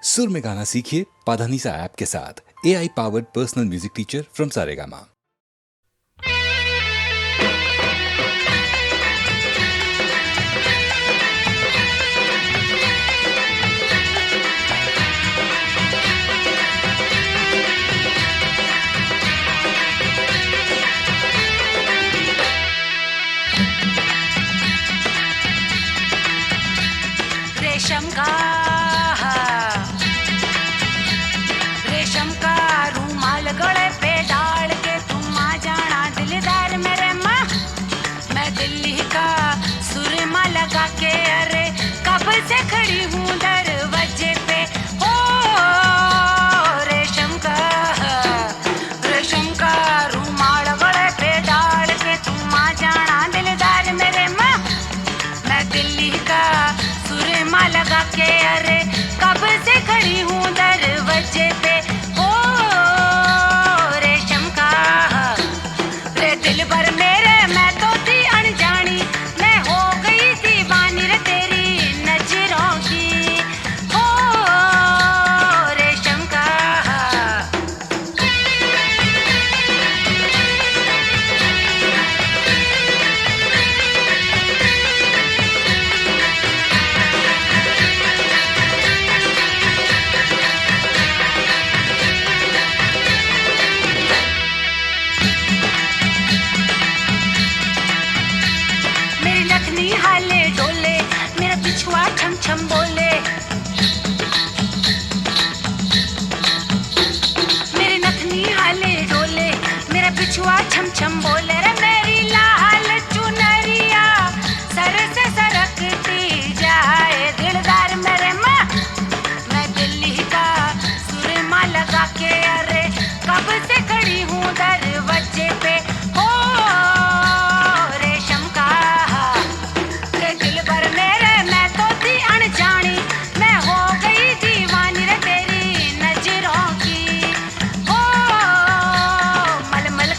सुर में गाना सीखिए पाधानीसा ऐप के साथ। AI powered personal music teacher from Saregama. रेशम का रूमाल गले पे डाल के तुम आ जाना दिलदार मेरे माँ। मैं दिल्ली का सुरमा लगा के अरे कब से खड़ी हूँ दरवाजे पे। ओ रेशम का रूमाल गले पे डाल के तुम आ जाना दिलदार मेरे माँ। मैं दिल्ली का सुरमा लगा के अरे कब से खड़ी हूँ दरवाजे पे। ओ रेशम का रे दिल भर मेरे मैं तो थी अनजानी, मैं हो गई दीवानी रे तेरी नजरों की। ओ रेशम का मेरी लखनी हाले डोले, मेरा पिछुआ छम छम बोले। मेरी नखनी हाले डोले, मेरा पिछुआ छम छम बोले। रे मेरी लाल चुनरिया सर से सरकती जाए दिलदार मेरे माँ। मैं दिल्ली का सुरमा लगा के अरे कब से खड़ी हूँ दरवाजे पे। ओ रेशम का रे दिल भर मेरे मैं तो थी अनजानी, मैं हो गई दीवानी रे तेरी नजरों की। ओ मलमल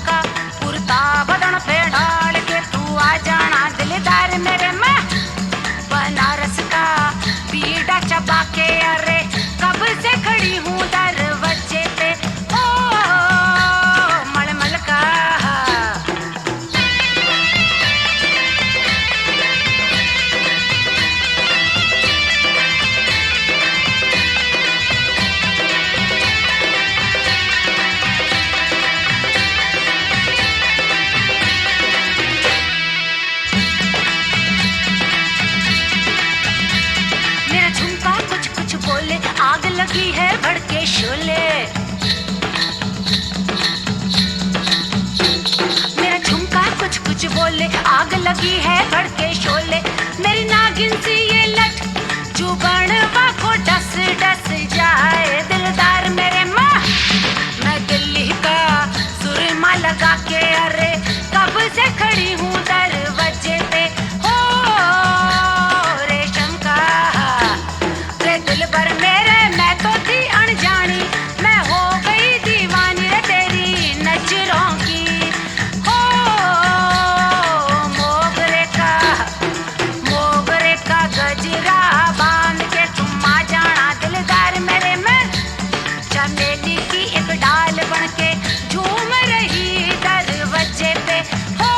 का कुर्ता बदन पे डाल के तू आ जाना दिलदार मेरे माँ। बनारस का बीड़ा चबा के अरे कब से खड़ी हूँ दरवाजे पे। ओ मलमल का मेरा झुमका कुछ कुछ बोले, आग लगी है भड़के शोले। मेरा झुमका कुछ कुछ बोले, आग लगी है भड़के शोले। मेरी नागिन सी ये लट जुबानवा को डस डस जाए दिलदार मेरे माँ। मैं दिल्ली का सुरमा लगा के अरे कब से खड़ी हूँ दरवाजे पे। ओ रेशम का रे दिल भर मेरे मैं तो थी अनजानी, मैं हो गई दीवानी रे तेरी नजरों की। ओ मोगरे का गजरा बांध के तुम आ जाना दिलदार मेरे में। चमेली की एक डाल बन के झूम रही दरवाजे पे। ओ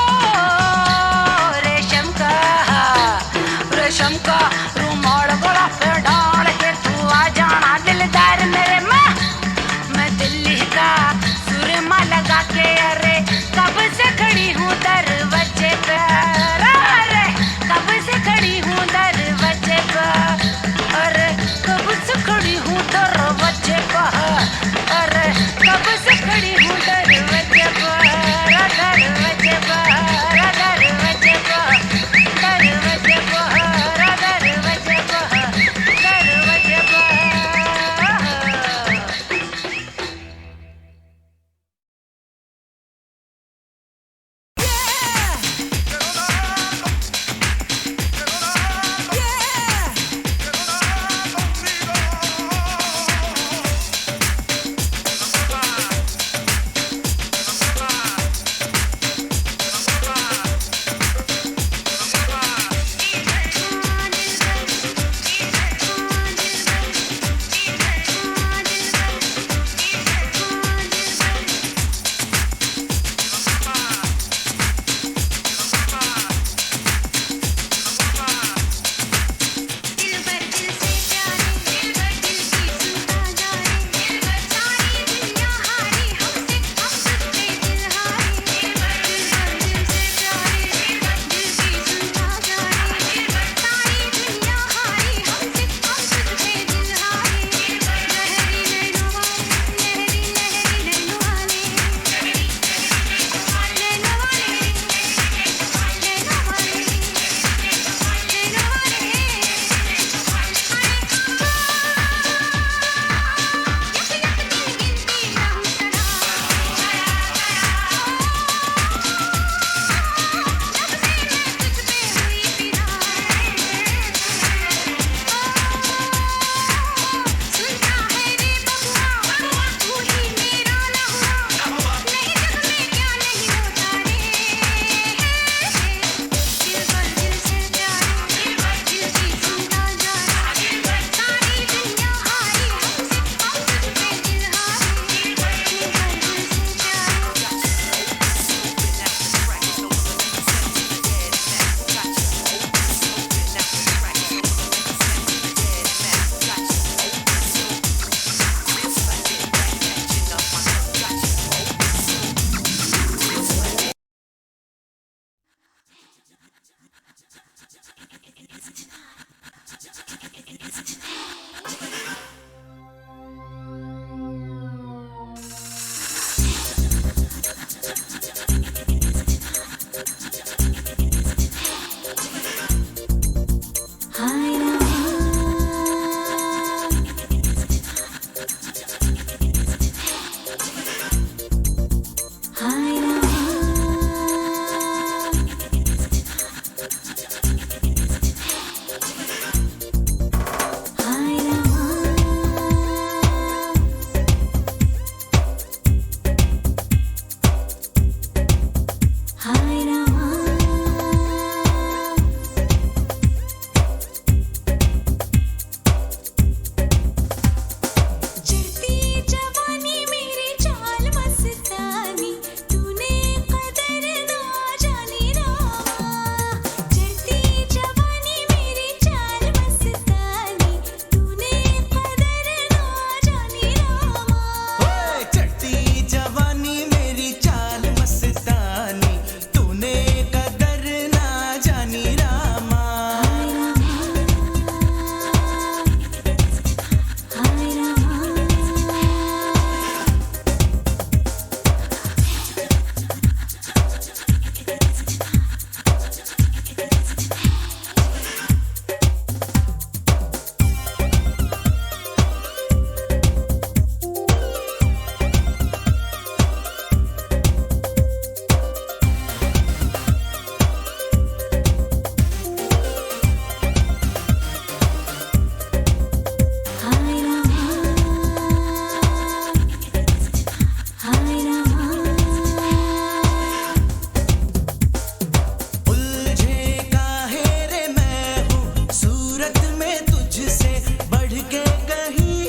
तुझसे बढ़ के कहीं,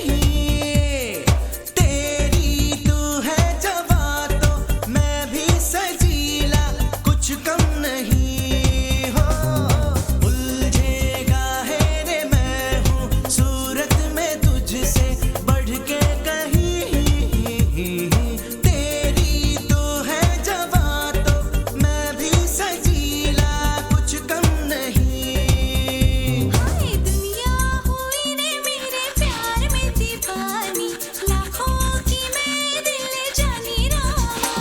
तेरी तू है जवां तो मैं भी सजीला, कुछ कम नहीं हो। उलझेगा है रे मैं हूँ सूरत में तुझसे बढ़ के कहीं, तेरी तू है जवां तो मैं भी सजीला, कुछ कम नहीं। हाय दुनिया हुई रे मेरे प्यार में दीवानी, लाखों की मैं दिल जानी रामा।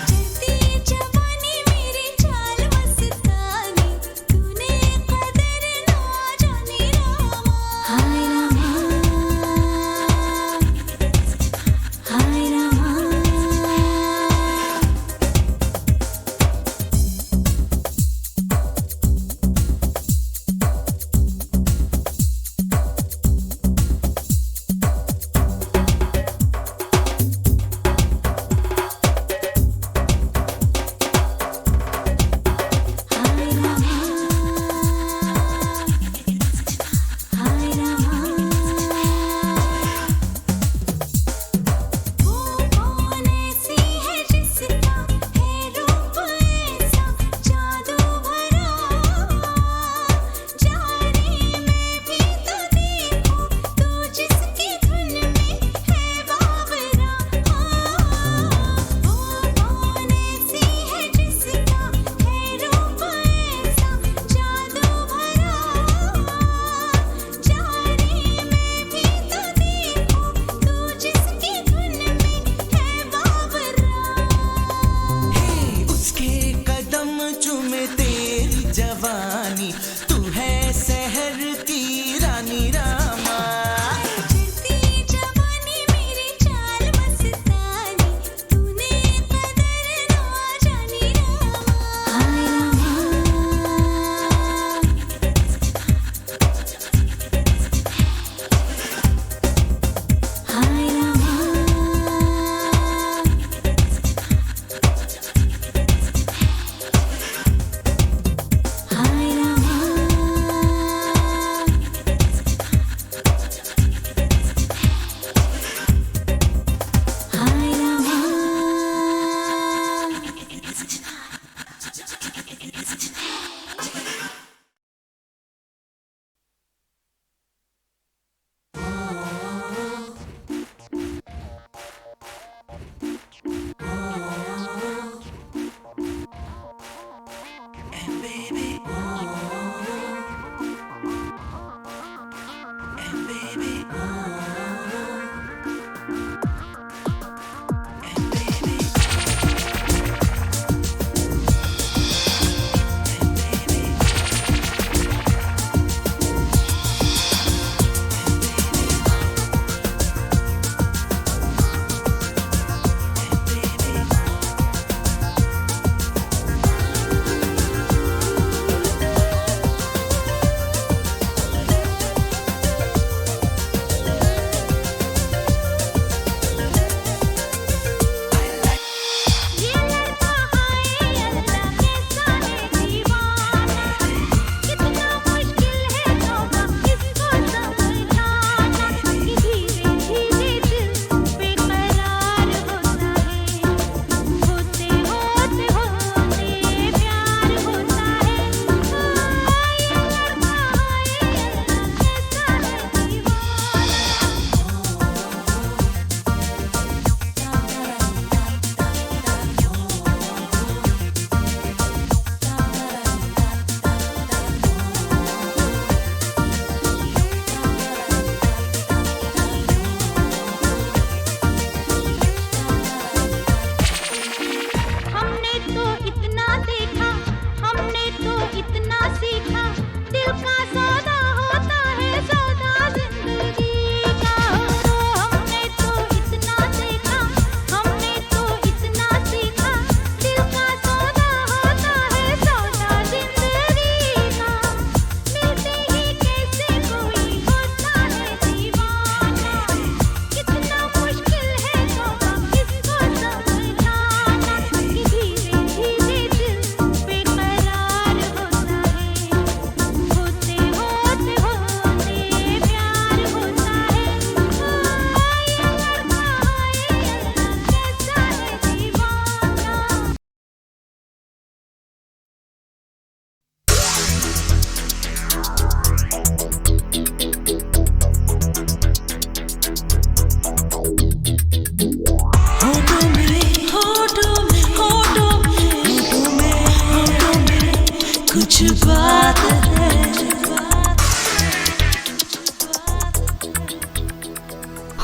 चढ़ती जवानी मेरी चाल मस्तानी, तूने कदर ना जानी रामा। हाय रामा, हाय रामा। कौन ऐसी है जिसका है रूप ऐसा जादू भरा, जाने मैं भी तो देखूं तू जिसकी धुन में है बावरा। कौन ऐसी है जिसका है रूप ऐसा जादू भरा, जाने मैं भी तो देखूं तू जिसकी धुन में है बावरा। उसके कदम चूमे तेरी जवानी, तू है शहर की रानी रामा। चढ़ती जवानी मेरी चाल मस्तानी, तूने कदर ना जानी रामा। हाय रामा, हाय रामा। हाय रामा, हाय रामा।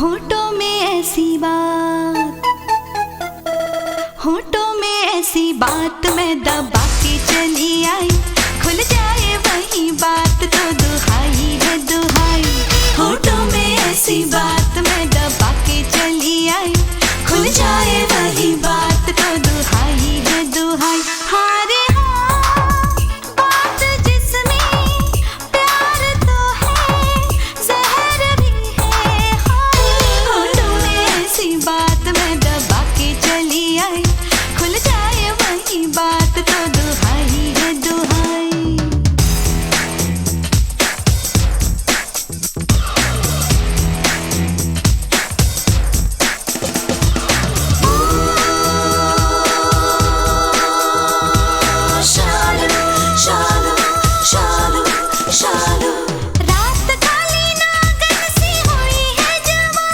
होठों में ऐसी बात, होठों में ऐसी बात मैं दबा के चली आई, खुल जाए वही बात तो दुहाई है दुहाई। होठों में ऐसी बात मैं दबा के चली आई, खुल जाए वही बात तो दुहाई है दुहाई। हाँ रे हाँ, बात जिसमें प्यार तो है, जहर भी है हाय। होठों में ऐसी बात मैं दबा के चली आई, खुल जाए वही बात तो दुहाई है दुहाई। शालू शालू शालू, रात काली नागन सी हुई है जवां।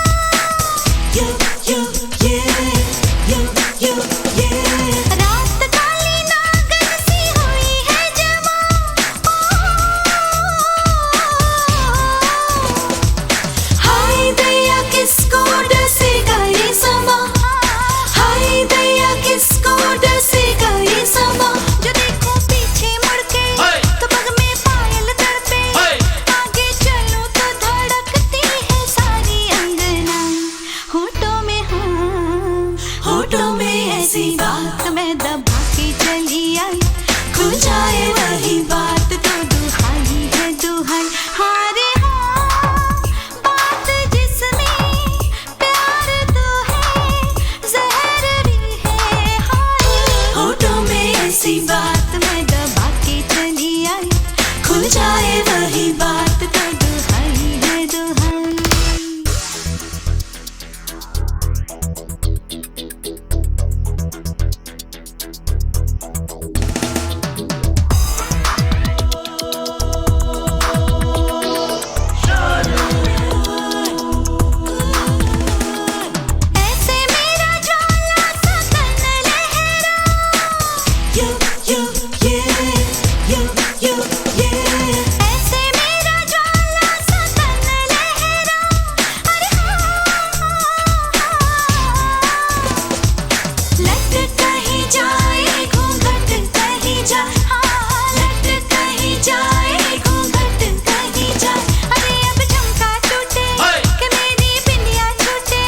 रात काली नागन सी हुई है जवां। हाय दैया किसको डसेगा ये समा, हाय दैया किसको डसेगा ये समा। जो देखो पीछे मुड़ के तो पग में पायल तड़पे, आगे चलो तो धड़कती है सारी अंगना। होठों में हाँ, होठों में ऐसी बात मैं दबा के चली आई, खुल जाए वही बात तो दुहाई है दुहाई। हाँ रे हाँ, बात जिसमें प्यार तो है, जहर भी है हाय। होठों में ऐसी बात मैं दबा के चली आई, खुल जाए वही बात तो दुहाई है दुहाई। ऐसे मेरा ज्वाला सा तन लहरा, ऐसे मेरा ज्वाला सा तन लहरा। अरे लट कहीं जाए घूंघट कहीं जाए, लट कहीं जाए घूंघट कहीं जाए। अरे अब झुमका टूटे कि मेरी बिंदिया छूटे,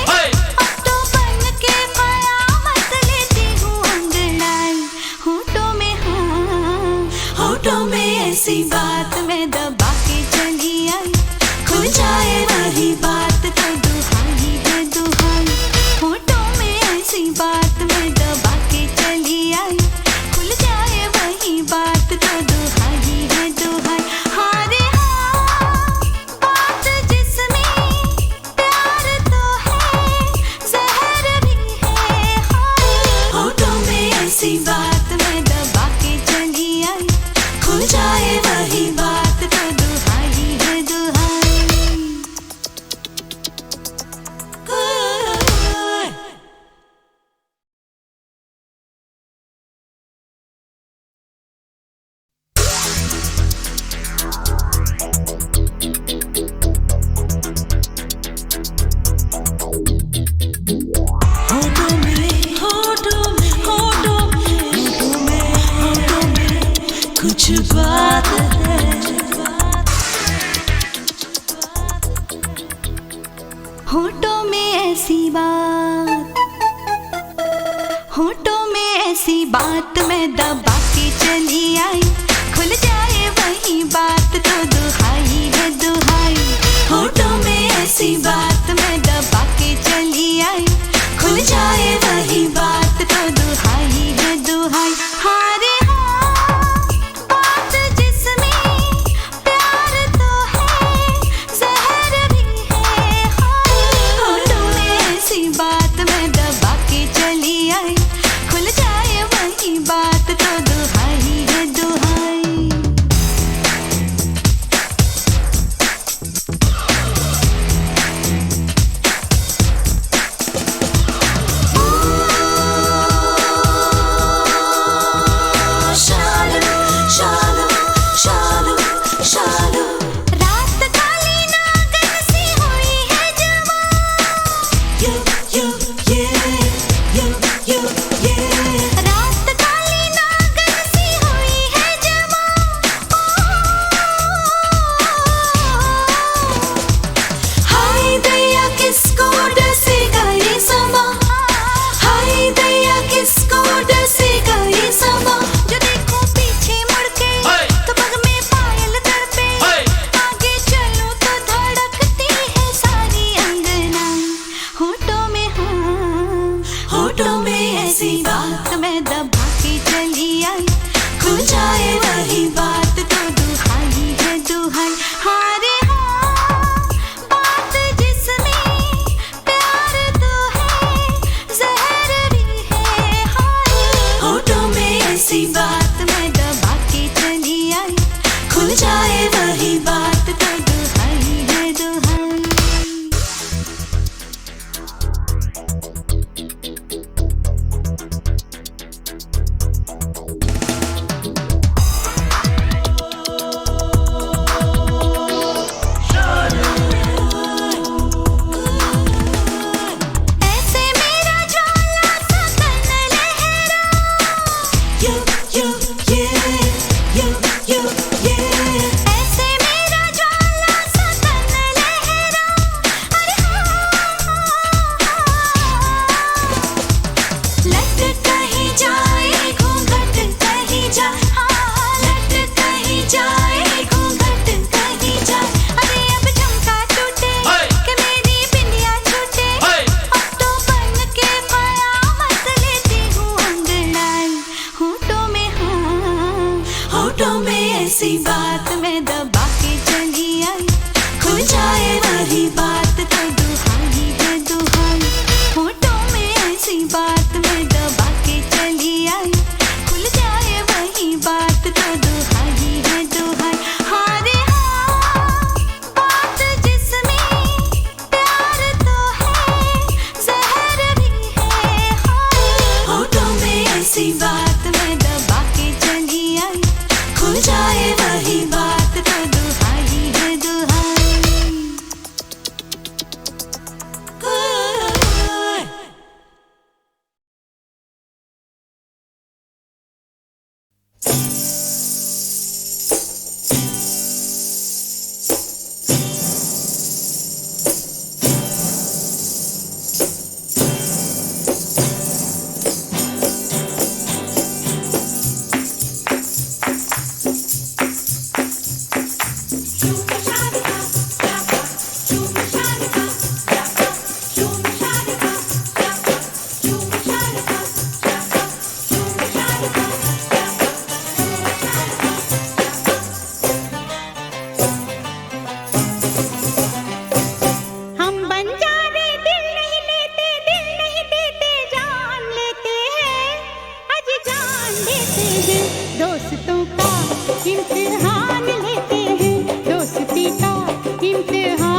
अब तो बन के कयामत लेती हूँ अंगड़ाई। होठों में हाँ, होठों में ऐसी बात मैं दबा के चली आई, खुल जाए वही बात तो दुहाई है दुहाई। होठों में ऐसी बात मैं दबा के चली आई, खुल जाए वही बात तो दुहाई है दुहाई। हाँ रे हाँ, बात जिसमें प्यार तो है, जहर भी है हाय। होठों में ऐसी बात मैं दबा के चली आई, खुल जाए वही बात तो दुहाई है दुहाई। कुछ बात है, होठों में ऐसी बात, होठों में ऐसी बात मैं दबा के चली आई, खुल जाए वही बात तो दुहाई है दुहाई। होठों में ऐसी बात मैं दबा के चली आई, खुल जाए वही बात तो दुहाई है दुहाई। हाँ रे हाँ, बात जिसमें प्यार तो है, जहर भी है हाय। होठों में ऐसी बात मैं दबा के चली आई, खुल जाए वही बात तो दुहाई है दुहाई।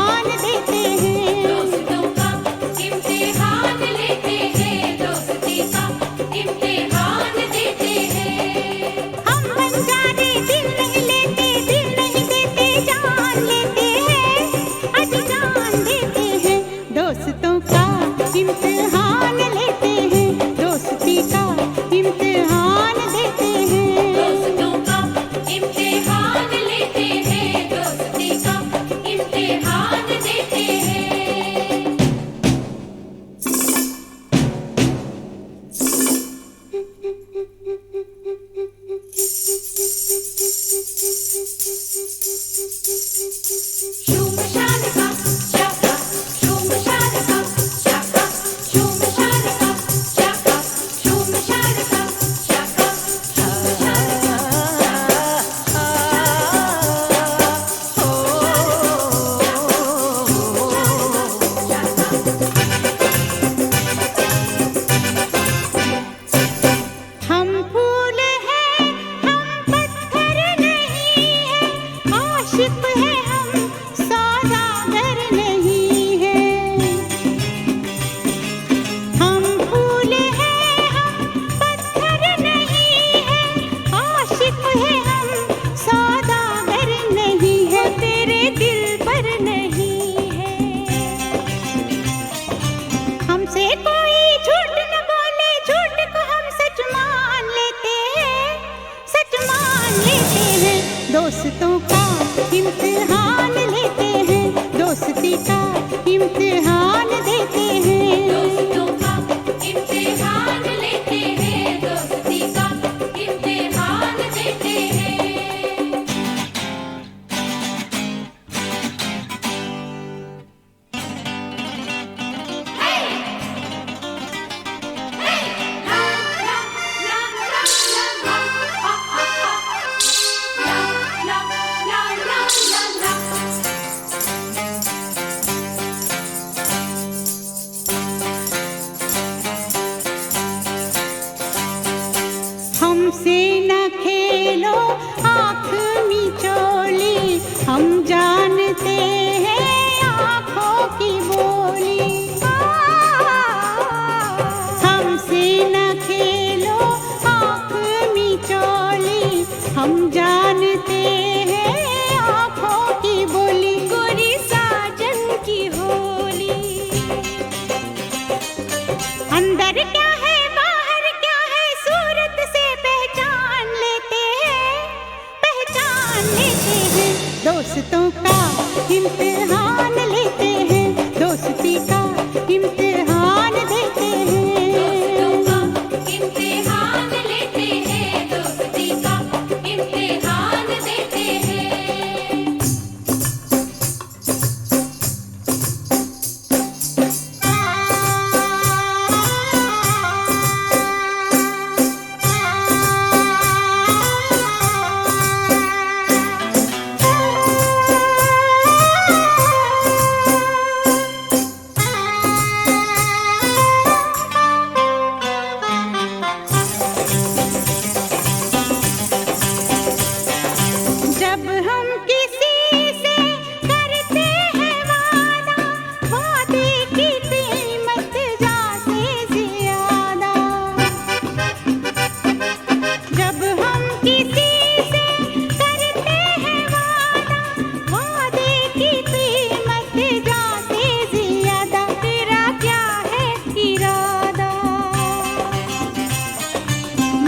इम्तिहान देते हैं। दोस्तों का इम्तिहान लेते हैं, दोस्ती का इम्तिहान देते हैं। हम बंजारे दिल नहीं लेते, दिल नहीं देते, जान लेते हैं, अजी जान देते हैं। दोस्तों का इम्तिहान लेते हैं, दोस्ती का इम्तिहान देते हैं। दोस्तों का इम्तिहान लेते हैं, दोस्ती का इम्तिहान देते हैं। शूम शान का शाका, शूम शान का शाका, शूम शान का शाका, शूम शान का शाका, शूम शान का हम फूल हैं, हम पत्थर नहीं हैं, आशिक हैं हम, सौदागर नहीं हैं। हम फूल हैं, हम पत्थर नहीं हैं, आशिक हैं हम, सौदागर नहीं है, तेरे दिल पर नहीं है। हमसे कोई झूठ न बोले, झूठ को हम सच मान लेते हैं, सच मान लेते हैं। दोस्तों का इम्तिहान लेते हैं, दोस्ती का इम्तिहान देते हैं। दोस्तों का इम्तिहान लेते हैं, दोस्ती का इम्तिहान देते हैं। हमसे न खेलो आँख मिचोली, हम जानते हैं आँखों की बोली। हमसे न खेलो आँख मिचोली, हम जानते हैं आँखों की बोली। गोरी साजन की होली, अंदर क्या है बाहर क्या है, सूरत से पहचान लेते हैं, पहचान लेते हैं। दोस्तों का इम्तिहान लेते हैं, दोस्ती का इम्तिहान देते हैं। दोस्तों का इम्तिहान लेते हैं, दोस्ती का इम्तिहान देते हैं। जब हम किसी से करते हैं वादा, वादे की कीमत जाते ज्यादा। जब हम किसी से करते हैं वादा, वादे की कीमत जाते ज्यादा। तेरा क्या है इरादा,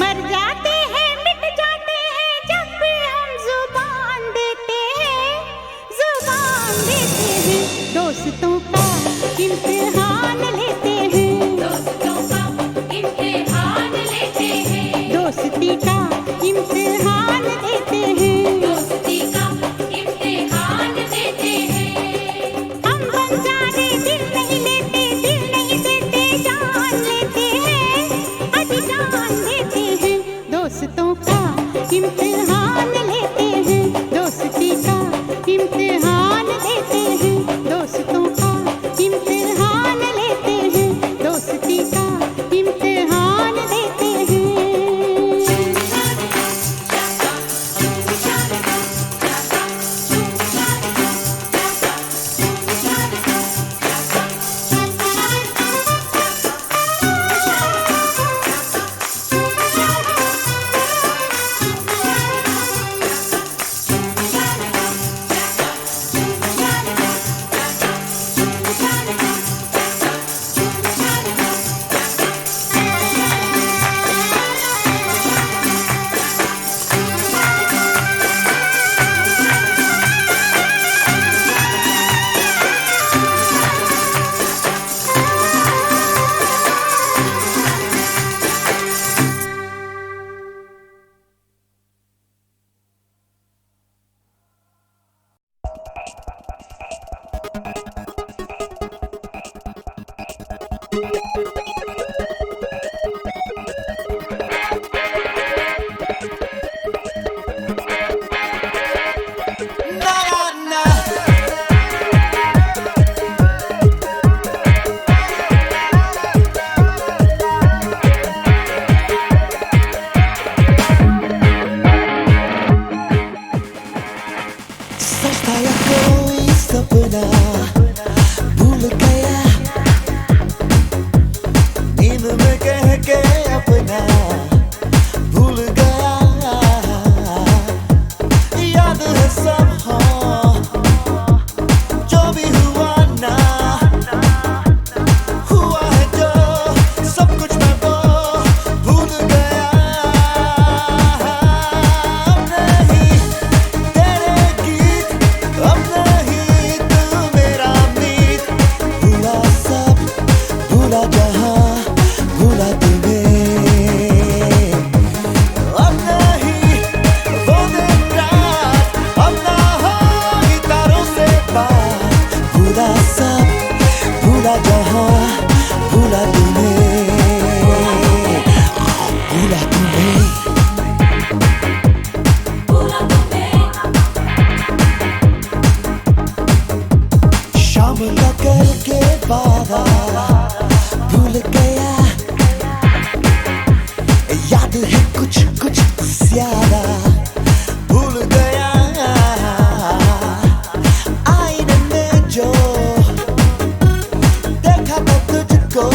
मर जाते हैं मिट जाते हैं, जब भी हम जुबान देते हैं, जुबान देते हैं। दोस्तों का इम्तिहान लेते हैं, दोस्तों का इम्तिहान लेते हैं, दोस्ती का इम्तिहान देते हैं। दोस्ती का इम्तिहान देते हैं। हम बंजारे दिल नहीं लेते, दिल नहीं देते, जान लेते हैं, अजी जान देते हैं। दोस्तों का इम्तिहान लेते हैं, दोस्ती का इम्तिहान देते हैं। दोस्तों का इम्तिहान लेते हैं, दोस्ती का इम्तिहान देते हैं। हमला करके वादा भूल गया, याद है कुछ कुछ ज्यादा भूल गया। आईने में जो देखा था तुझको,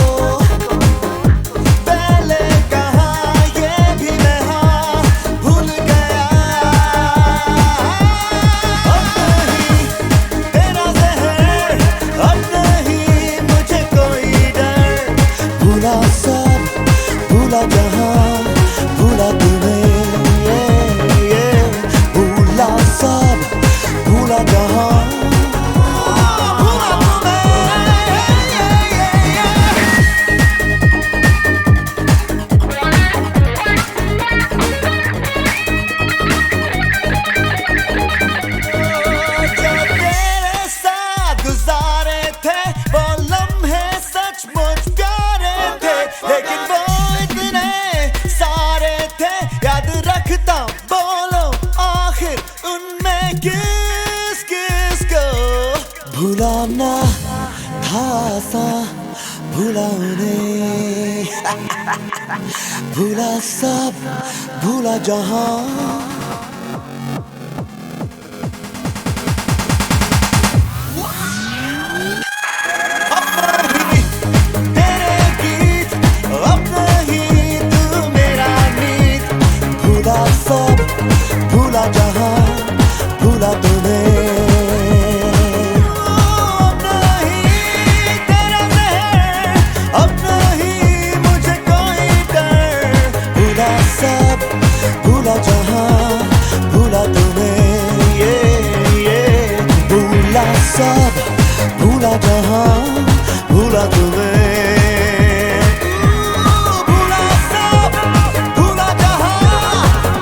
पहले कहा ये भी मैं हाँ भूल गया। अब नहीं तेरा ज़हर, अब नहीं मुझे कोई डर, भूला सब भूला जहां भूला तुम्हें, भूला सब भूला जहां भूला तुम्हें। जो तेरे साथ गुजारे थे वो लम्हे सचमुच प्यारे थे, लेकिन वो इतने सारे थे याद रखता बोलो आखिर उनमें किस किस को। भूला ना था आसान, भूला उन्हें भूला सब भूला जहां। तेरे गीत अब नहीं तू मेरा नीत, भूला सब भूला जहां भूला तुम्हें। अब नहीं तेरा ज़हर, अब नहीं मुझे कोई डर, भूला सब भूला जहां भूला तुम्हें, भूला सब भूला जहां भूला तुम्हें, भूला सब भूला जहां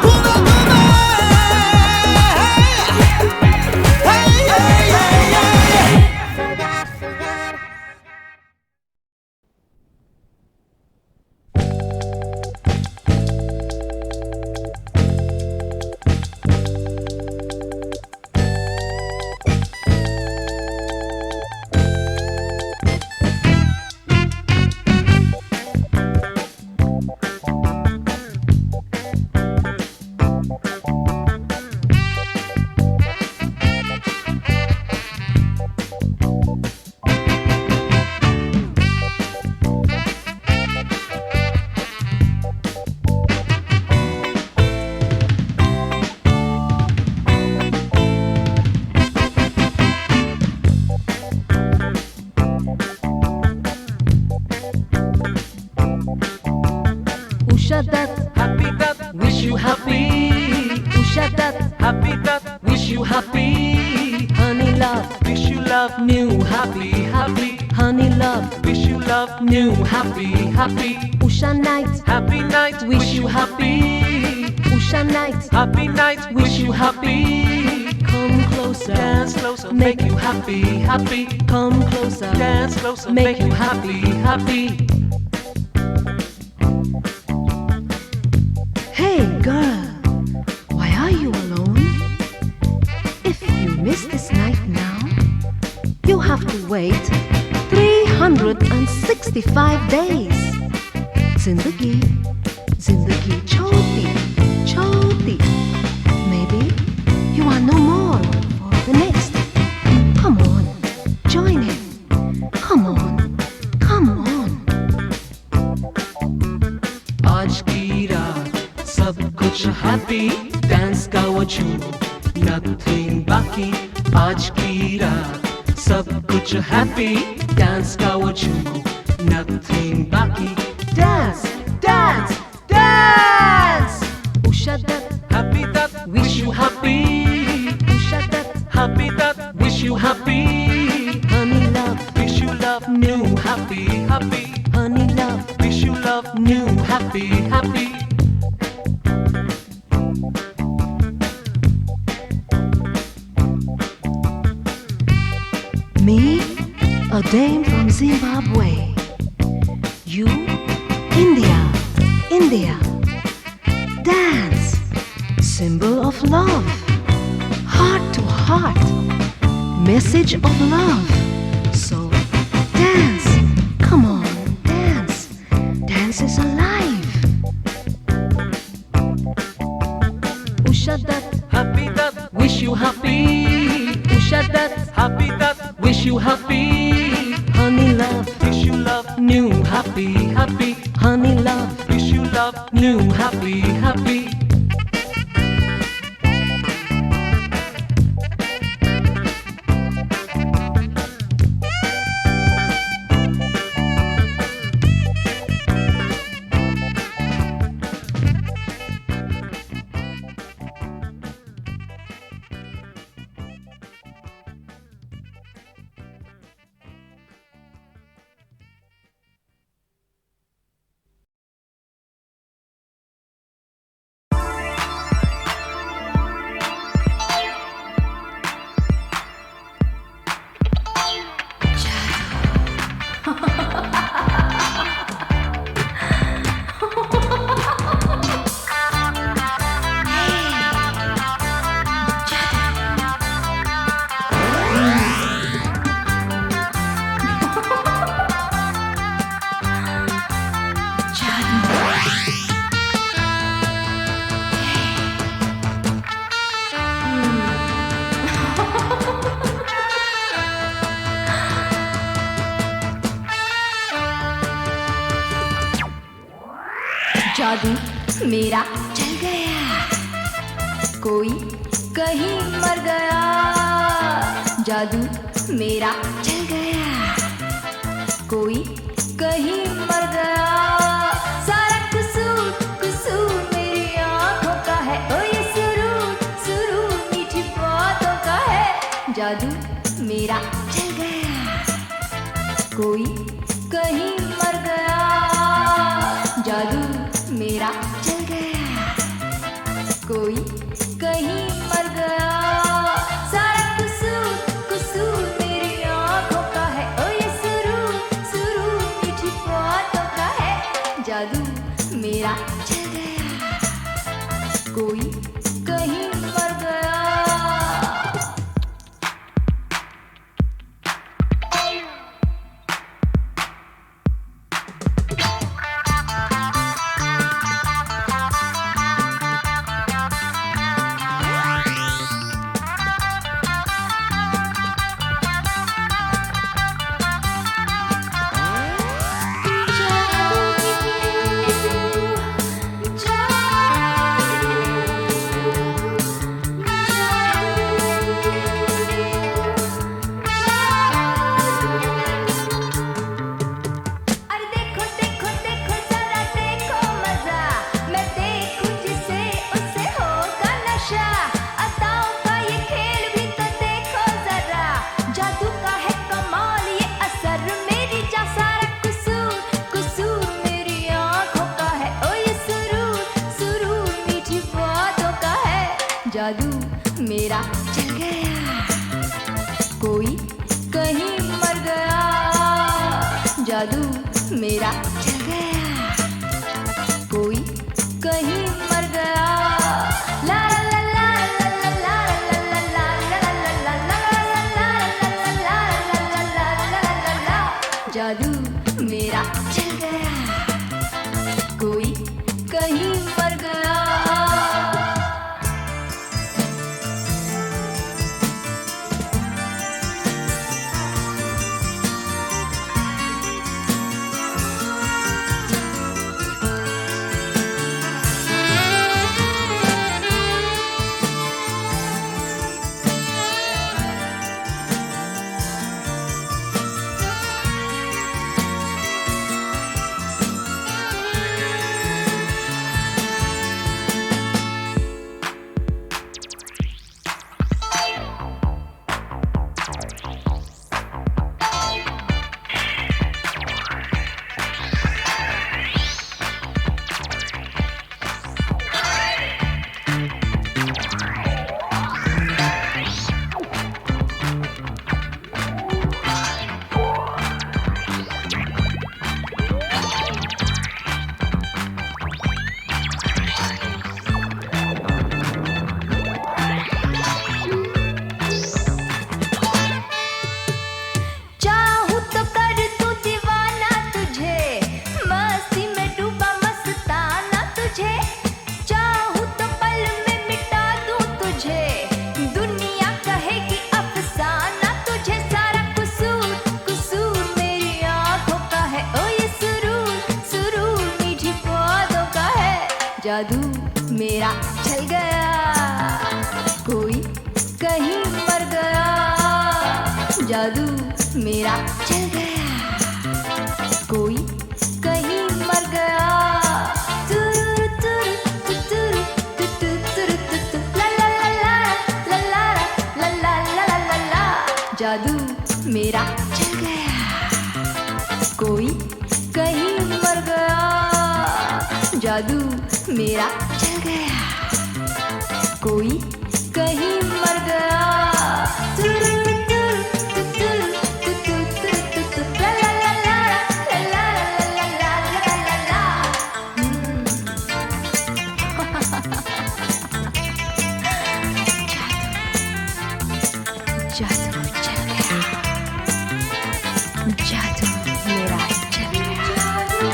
भूला तुम्हें। Usha Dutt, happy Dutt, wish you happy. Usha Dutt, happy Dutt, wish you happy. Honey love, wish you love, new happy, happy. Honey love, wish you love, new happy, happy. Usha night, happy night, wish you happy. Usha night, happy night, wish you happy. Come closer, dance closer, make you happy, happy. Come closer, dance closer, make you happy, happy. Hey girl, why are you alone? If you miss this night now, you have to wait 365 days. Zindagi, zindagi choti, choti. Maybe you are no more for the next. Come on, join in. Come on, come on. आज की रात सब कुछ happy, dance का वो झूम, nothing बाकी। आज की रात सब कुछ हैप्पी, डांस का वो झूम, नथिंग बाकी। Dance dance dance. Usha Dutt, happy Dutt, wish you happy. Usha Dutt, happy Dutt, wish you happy. Honey love, wish you love, new happy, happy. Honey love, wish you love, new happy, happy. Me, a dame from Zimbabwe. You, India, India. Dance, symbol of love. Heart to heart, message of love. wish you happy. Honey love, wish you love, new happy, happy. Honey love, wish you love, new happy, happy. जादू मेरा चल गया, कोई कहीं मर गया। जादू मेरा चल गया, कोई कहीं मर गया। सारा कसूर कसूर मेरी आंखों का है, ओ ये सुरूर सुरूर मीठी बातों का है। जादू मेरा चल गया, कोई कहीं मर गया। जादू मेरा चल गया, कोई कहीं मर गया। सारा कसूर कसूर मेरी आंखों का है, ओ ये सुरूर सुरूर मीठी बातों का है। जादू मेरा चल गया, कोई कहीं मर गया। जादू मेरा चल गया, कोई कहीं मर गया। जादू मेरा चल गया, कोई कहीं मर गया। ला ला ला ला ला ला ला ला ला ला ला ला। जादू मेरा चल गया, कोई कहीं मर गया। जादू मेरा चल गया, कोई कहीं मर गया, जादू मेरा चल गया, कोई कहीं मर गया। तुरु तुरु तुरु तुरु तुरु तुरु ला ला ला ला ला ला ला ला ला ला ला, जादू मेरा चल गया, कोई कहीं मर गया, जादू मेरा चल गया, कोई कहीं मर गया। तुरु तुरु तुरु तुरु तुरु तुरु ला ला ला ला ला ला ला ला ला ला। जादू चल गया, जादू मेरा चल गया, जादू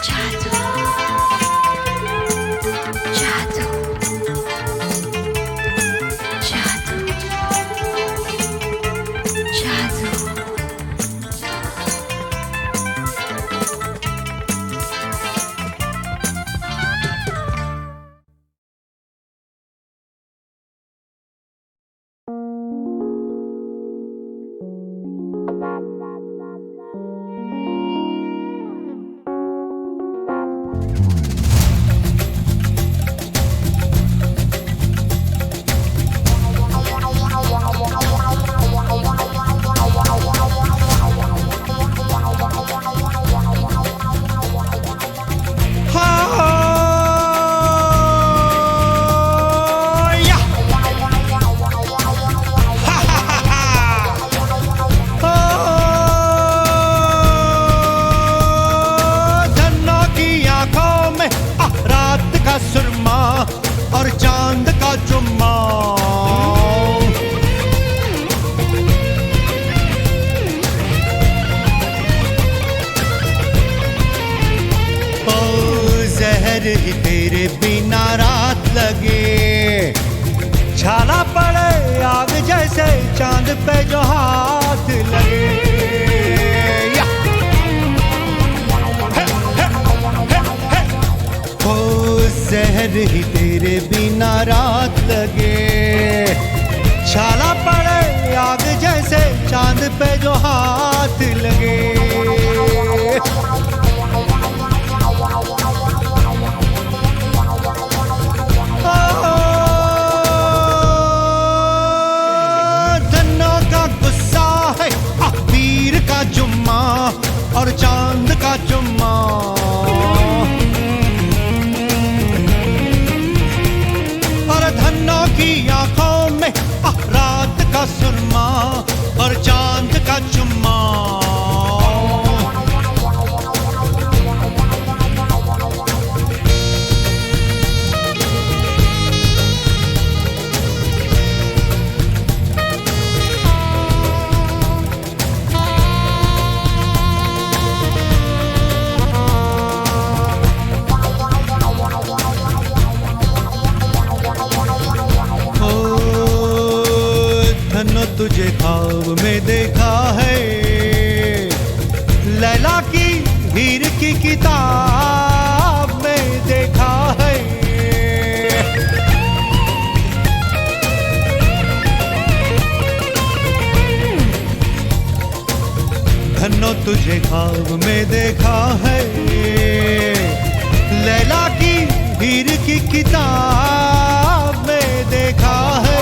जादू जादू जादू। और चांद का जुम्मा, ओ जहर ही तेरे बिना रात लगे, छाला पड़े आग जैसे चांद पे जो हाथ लगे। ओ जहर ही तेरे बिना रात लगे, छाला पड़े आग जैसे चांद पे जो हाथ लगे। धन्नों का गुस्सा है पीर का जुम्मा और चांद का जुम्मा, धन्नों की आंखों में रात का सुरमा और चांद का चुम्मा। तुझे ख्वाब में देखा है, लैला की हीर की किताब में देखा है। धन्नो तुझे ख्वाब में देखा है, लैला की हीर की किताब में देखा है।